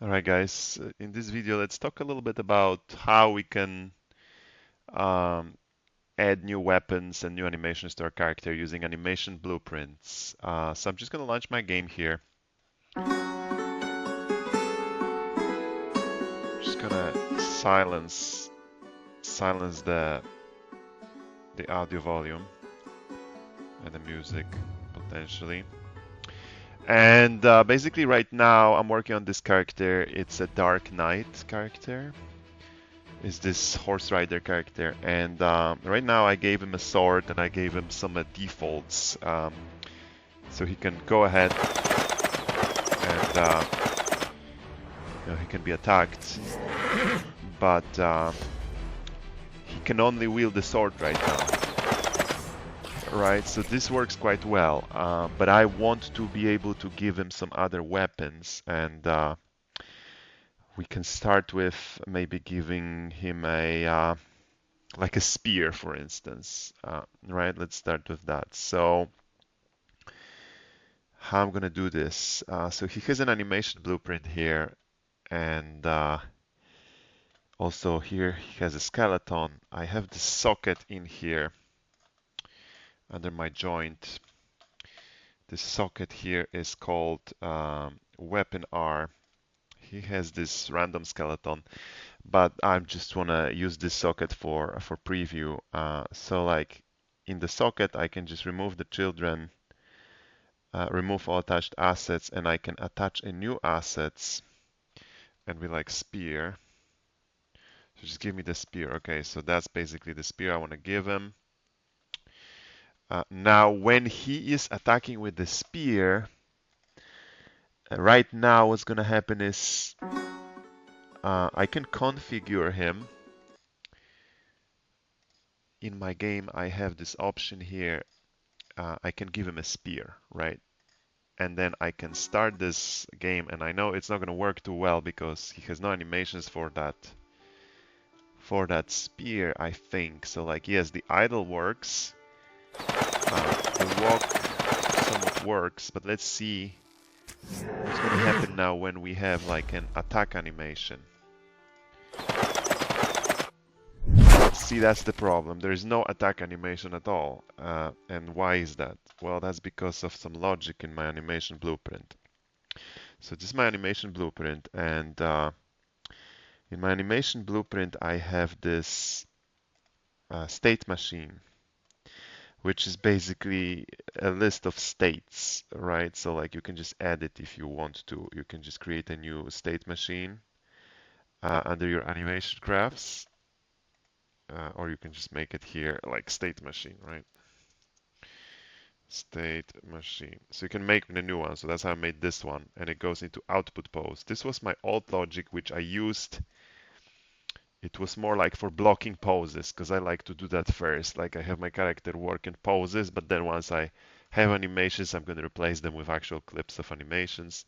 Alright guys, in this video let's talk a little bit about how we can um, add new weapons and new animations to our character using animation blueprints. So I'm just going to launch my game here. Just going to silence the audio volume and the music potentially. And basically right now I'm working on this character. It's a Dark Knight character. Is this horse rider character, and right now I gave him a sword and I gave him some defaults, so he can go ahead and he can be attacked, but he can only wield the sword right now. Right, so this works quite well, but I want to be able to give him some other weapons, and we can start with maybe giving him a like a spear, for instance. Right, let's start with that. So how I'm gonna do this? So he has an animation blueprint here, and also here he has a skeleton. I have the socket in here under my joint. This socket here is called weapon R. He has this random skeleton, but I just want to use this socket for preview. So like in the socket, I can just remove the children, remove all attached assets, and I can attach a new assets, and we like spear. So just give me the spear. Okay, so that's basically the spear I want to give him. Now, when he is attacking with the spear, right now what's going to happen is I can configure him. In my game, I have this option here. I can give him a spear, right? And then I can start this game, and I know it's not going to work too well because he has no animations for that spear, I think. So like, yes, the idle works, the walk somewhat works, but let's see what's going to happen now when we have like an attack animation. See, that's the problem. There is no attack animation at all. And why is that? Well, that's because of some logic in my animation blueprint. So this is my animation blueprint, and in my animation blueprint I have this state machine, which is basically a list of states, right? So like you can just add it if you want to. You can just create a new state machine under your animation graphs. Or you can just make it here like state machine, right? State machine. So you can make the new one. So that's how I made this one, and it goes into output pose. This was my old logic, which I used. It was more like for blocking poses, because I like to do that first. Like I have my character work in poses, but then once I have animations, I'm going to replace them with actual clips of animations.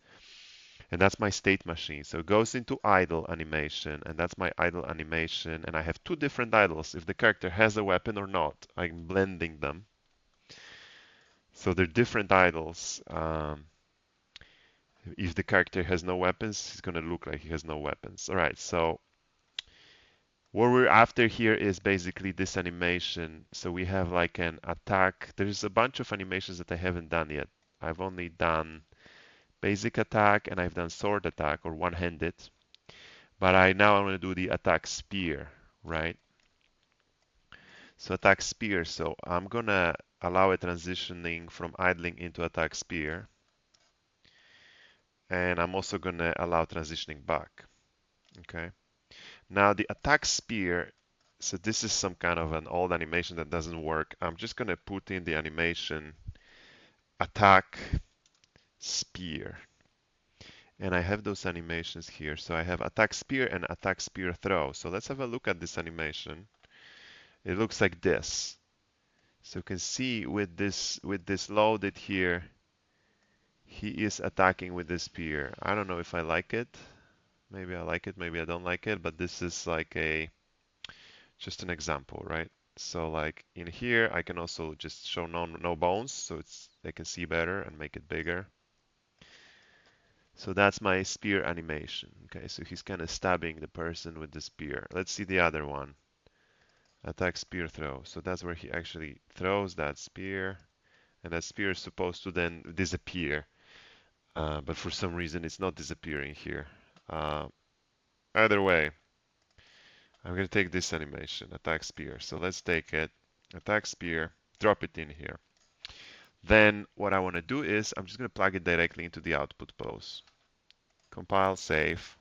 And that's my state machine. So it goes into idle animation, and that's my idle animation. And I have two different idles, if the character has a weapon or not. I'm blending them. So they're different idles. If the character has no weapons, he's going to look like he has no weapons. All right, so what we're after here is basically this animation. So we have like an attack. There's a bunch of animations that I haven't done yet. I've only done basic attack, and I've done sword attack or one-handed. But I want to do the attack spear, right? So attack spear. So I'm gonna allow it transitioning from idling into attack spear, and I'm also gonna allow transitioning back. Okay. Now the attack spear. So this is some kind of an old animation that doesn't work. I'm just gonna put in the animation attack spear. And I have those animations here. So I have attack spear and attack spear throw. So let's have a look at this animation. It looks like this. So you can see with this loaded here, he is attacking with this spear. I don't know if I like it. Maybe I like it, maybe I don't like it, but this is like just an example, right? So like in here, I can also just show no bones, so I can see better and make it bigger. So that's my spear animation. Okay, so he's kind of stabbing the person with the spear. Let's see the other one. Attack, spear, throw. So that's where he actually throws that spear, and that spear is supposed to then disappear. But for some reason it's not disappearing here. Either way, I'm going to take this animation, attack spear. So let's take it, attack spear, drop it in here. Then what I want to do is I'm just going to plug it directly into the output pose. Compile, save.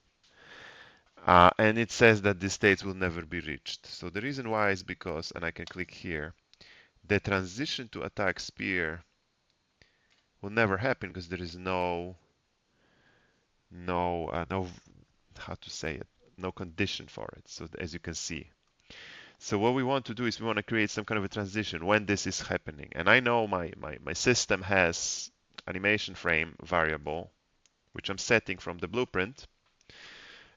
And it says that this state will never be reached. So the reason why is because, and I can click here, the transition to attack spear will never happen because there is no, how to say it, no condition for it. So as you can see. So what we want to do is we want to create some kind of a transition when this is happening. And I know my system has animation frame variable, which I'm setting from the blueprint.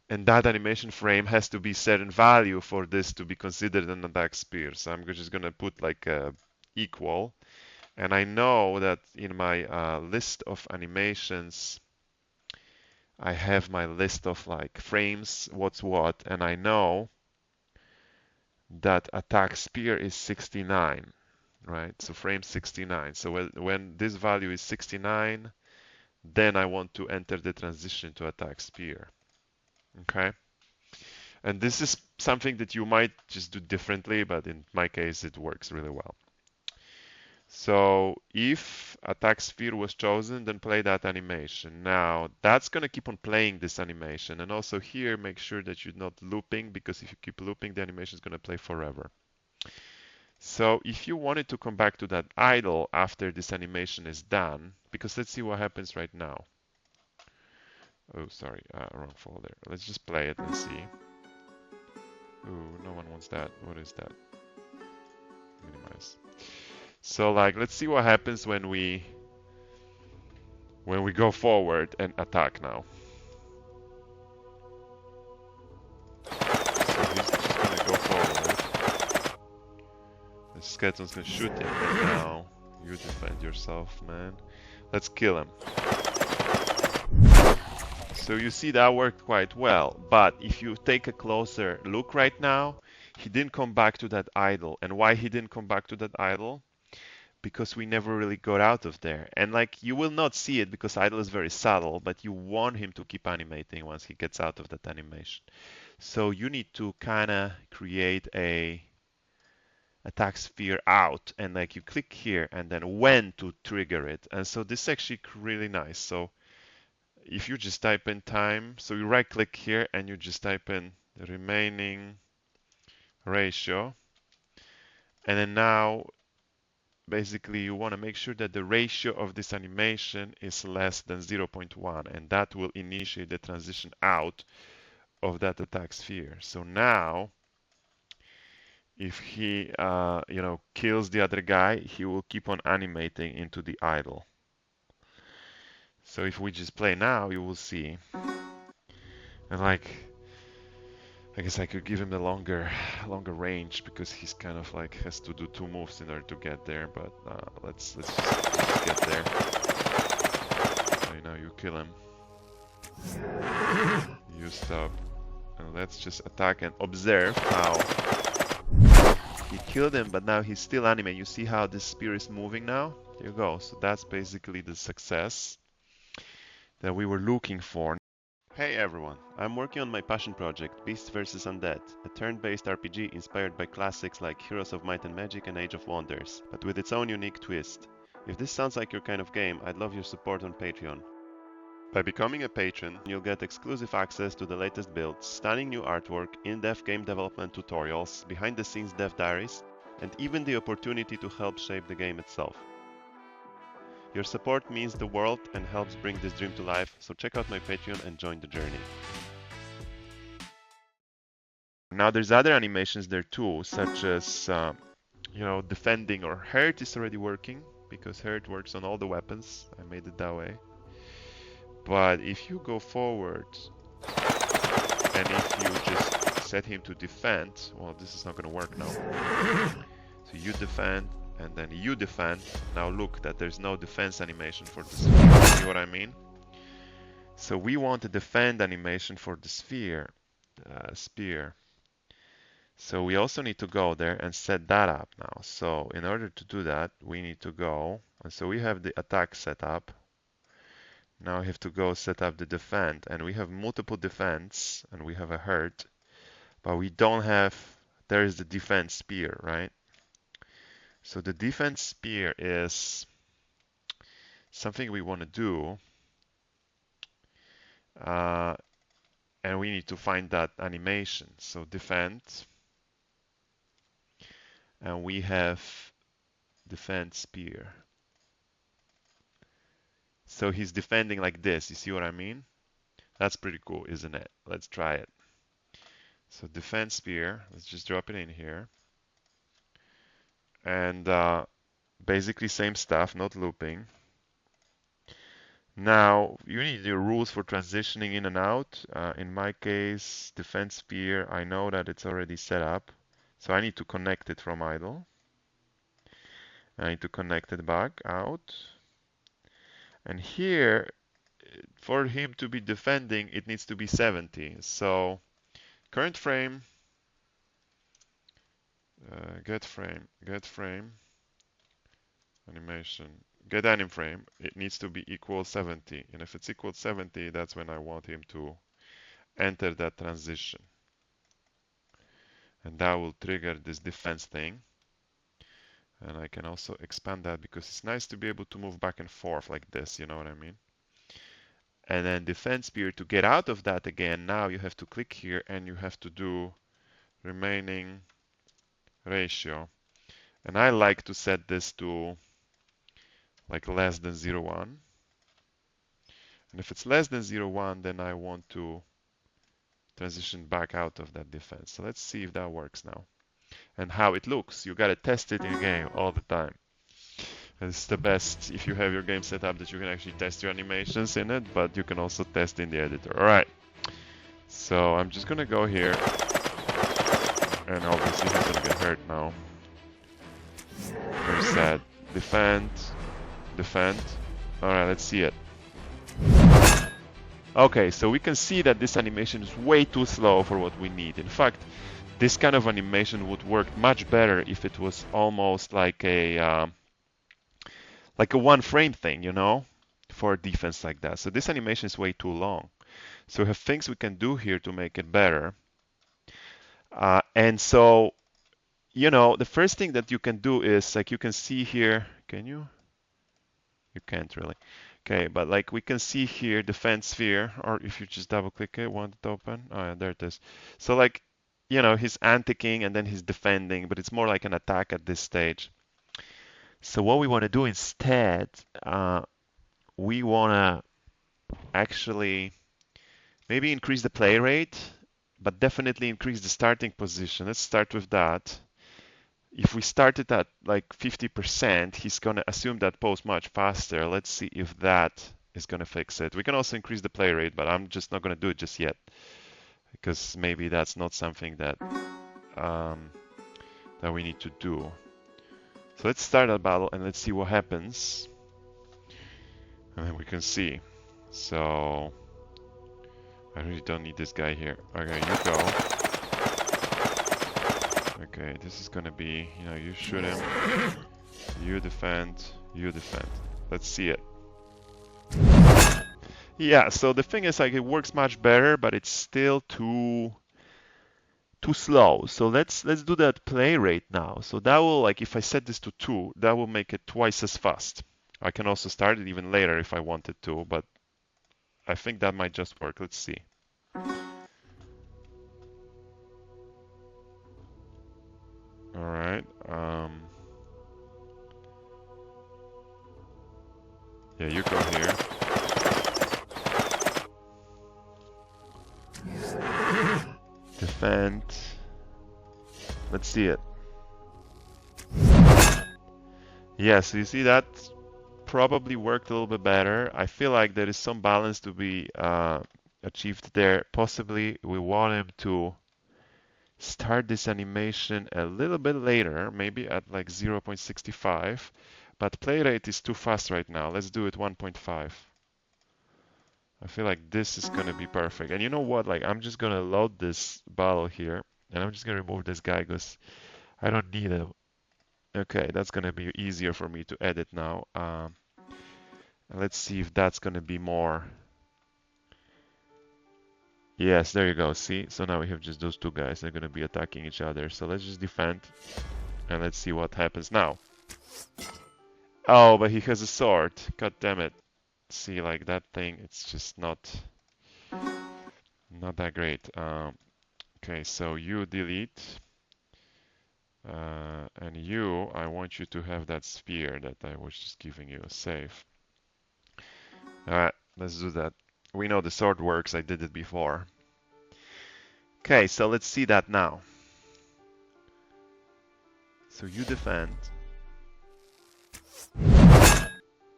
And that animation frame has to be certain value for this to be considered an attack spear. So I'm just going to put like a equal. And I know that in my list of animations, I have my list of like frames, what's what, and I know that attack spear is 69, right? So frame 69. So when this value is 69, then I want to enter the transition to attack spear. Okay? And this is something that you might just do differently, but in my case, it works really well. So if attack spear was chosen, then play that animation. Now, that's going to keep on playing this animation. And also here, make sure that you're not looping, because if you keep looping, the animation is going to play forever. So if you wanted to come back to that idle after this animation is done, because let's see what happens right now. Oh, sorry, wrong folder. Let's just play it and see. Ooh, no one wants that. What is that? Minimize. So like, let's see what happens when we go forward and attack now. So he's just gonna go forward. The skeleton's gonna shoot him, and now you defend yourself, man. Let's kill him. So you see that worked quite well, but if you take a closer look right now, he didn't come back to that idle. And why he didn't come back to that idle? Because we never really got out of there. And like, you will not see it because idle is very subtle, but you want him to keep animating once he gets out of that animation. So you need to kind of create a attack sphere out, and like you click here and then when to trigger it. And so this is actually really nice. So if you just type in time, so you right click here and you just type in the remaining ratio, and then now basically you want to make sure that the ratio of this animation is less than 0.1, and that will initiate the transition out of that attack sphere. So now if he kills the other guy, he will keep on animating into the idle. So if we just play now, you will see. And like, I guess I could give him a longer range because he's kind of like has to do 2 moves in order to get there. But let's just get there. So now you kill him. You stop, and let's just attack and observe how he killed him. But now he's still animating. You see how this spear is moving now? There you go. So that's basically the success that we were looking for. Hey everyone, I'm working on my passion project, Beasts vs Undead, a turn-based RPG inspired by classics like Heroes of Might and Magic and Age of Wonders, but with its own unique twist. If this sounds like your kind of game, I'd love your support on Patreon. By becoming a patron, you'll get exclusive access to the latest builds, stunning new artwork, in-depth game development tutorials, behind-the-scenes dev diaries, and even the opportunity to help shape the game itself. Your support means the world and helps bring this dream to life, so check out my Patreon and join the journey. Now there's other animations there too, such as defending, or hurt is already working because hurt works on all the weapons. I made it that way. But if you go forward and if you just set him to defend, well, this is not going to work now. So you defend, and then you defend. Now look that there's no defense animation for this. See what I mean? So we want a defend animation for the sphere, spear. So we also need to go there and set that up now. So in order to do that, we need to go, and so we have the attack set up. Now we have to go set up the defend, and we have multiple defense, and we have a hurt, but we don't have, there is the defense spear, right? So the defense spear is something we want to do, and we need to find that animation. So defend, and we have defend spear. So he's defending like this. You see what I mean? That's pretty cool, isn't it? Let's try it. So defend spear, let's just drop it in here. And basically same stuff, not looping. Now, you need your rules for transitioning in and out. In my case, defense spear, I know that it's already set up. So I need to connect it from idle. I need to connect it back out. And here, for him to be defending, it needs to be 70. So current frame, get frame, animation, get anim frame, it needs to be equal 70. And if it's equal 70, that's when I want him to enter that transition. And that will trigger this defense thing. And I can also expand that because it's nice to be able to move back and forth like this, you know what I mean? And then defense spear, to get out of that again, now you have to click here and you have to do remaining ratio. And I like to set this to like less than 0.1. And if it's less than 0.1, then I want to transition back out of that defense. So let's see if that works now and how it looks. You gotta test it in game all the time. It's the best if you have your game set up that you can actually test your animations in it, but you can also test in the editor. All right. So I'm just gonna go here, and obviously he's gonna get hurt now. Very sad. Defend, defend. All right, let's see it. Okay, so we can see that this animation is way too slow for what we need. In fact, this kind of animation would work much better if it was almost like a one frame thing, you know, for a defense like that. So this animation is way too long. So we have things we can do here to make it better. And so, you know, the first thing that you can do is, like, you can see here, can you? You can't really. Okay, but like we can see here, defense sphere, or if you just double click it, want it open? Oh yeah, there it is. So like, you know, he's anti-king and then he's defending, but it's more like an attack at this stage. So what we want to do instead, we want to actually maybe increase the play rate, but definitely increase the starting position. Let's start with that. If we start it at like 50%, he's going to assume that pose much faster. Let's see if that is going to fix it. We can also increase the play rate, but I'm just not going to do it just yet because maybe that's not something that that we need to do. So let's start a battle and let's see what happens. And then we can see. So I really don't need this guy here. Okay, you go. Okay, this is gonna be, you know, you shoot him, you defend, you defend. Let's see it. Yeah, so the thing is, like, it works much better, but it's still too slow. So let's do that play rate now. So that will, like, if I set this to 2, that will make it twice as fast. I can also start it even later if I wanted to, but I think that might just work. Let's see. All right. Yeah, you go here. Defend. Let's see it. Yeah, so you see that probably worked a little bit better. I feel like there is some balance to be achieved there. Possibly we want him to start this animation a little bit later, maybe at like 0.65, but play rate is too fast right now. Let's do it 1.5. I feel like this is gonna be perfect. And you know what? Like, I'm just gonna load this bottle here, and I'm just gonna remove this guy because I don't need it. Okay, that's gonna be easier for me to edit now. Let's see if that's gonna be more. Yes, there you go. See? So now we have just those two guys. They're gonna be attacking each other. So let's just defend, and let's see what happens now. Oh, but he has a sword. God damn it. See, like that thing, it's just not that great. Okay, so you delete, and you, I want you to have that spear that I was just giving you. Save. All right, let's do that. We know the sword works. I did it before. Okay, so let's see that now. So you defend.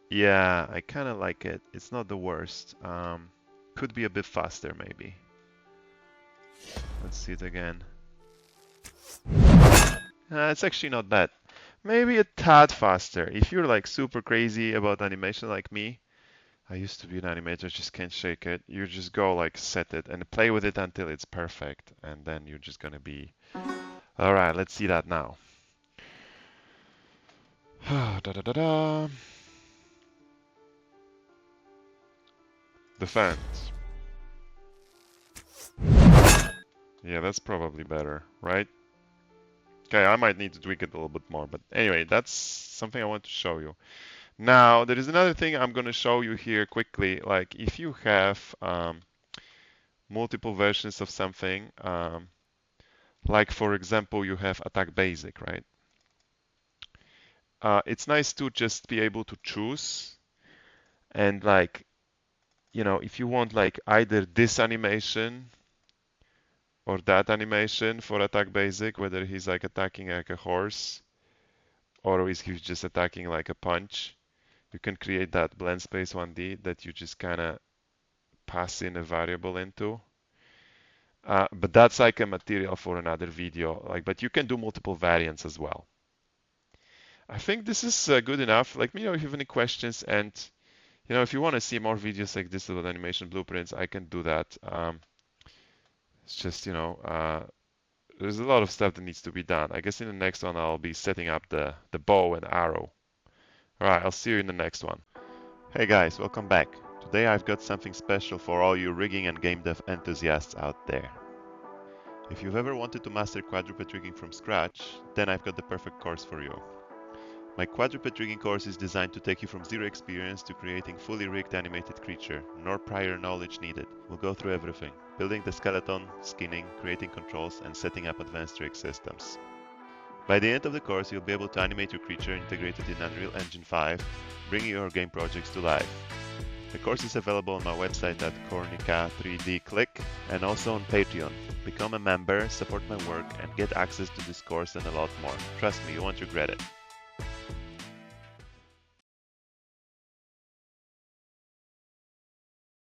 Yeah, I kind of like it. It's not the worst. Could be a bit faster, maybe. Let's see it again. It's actually not bad. Maybe a tad faster. If you're like super crazy about animation like me, I used to be an animator, just can't shake it. You just go like set it and play with it until it's perfect, and then you're just gonna be. All right, let's see that now. Da da da da. Defend. Yeah, that's probably better, right? Okay, I might need to tweak it a little bit more, but anyway, that's something I want to show you. Now, there is another thing I'm going to show you here quickly. Like, if you have multiple versions of something, like for example, you have attack basic, right? It's nice to just be able to choose and like, you know, if you want like either this animation or that animation for attack basic, whether he's like attacking like a horse or is he just attacking like a punch, you can create that blend space 1D that you just kind of pass in a variable into. But that's like a material for another video. Like, but you can do multiple variants as well. I think this is good enough. Like, you know, if you have any questions, and you know, if you want to see more videos like this about animation blueprints, I can do that. It's just, you know, there's a lot of stuff that needs to be done. I guess in the next one I'll be setting up the bow and arrow. All right, I'll see you in the next one. Hey guys, welcome back. Today I've got something special for all you rigging and game dev enthusiasts out there. If you've ever wanted to master quadruped rigging from scratch, then I've got the perfect course for you. My quadruped rigging course is designed to take you from zero experience to creating fully rigged animated creature, nor prior knowledge needed. We'll go through everything, building the skeleton, skinning, creating controls, and setting up advanced rig systems. By the end of the course, you'll be able to animate your creature integrated in Unreal Engine 5, bringing your game projects to life. The course is available on my website at Kornika3D Click and also on Patreon. Become a member, support my work, and get access to this course and a lot more. Trust me, you won't regret it.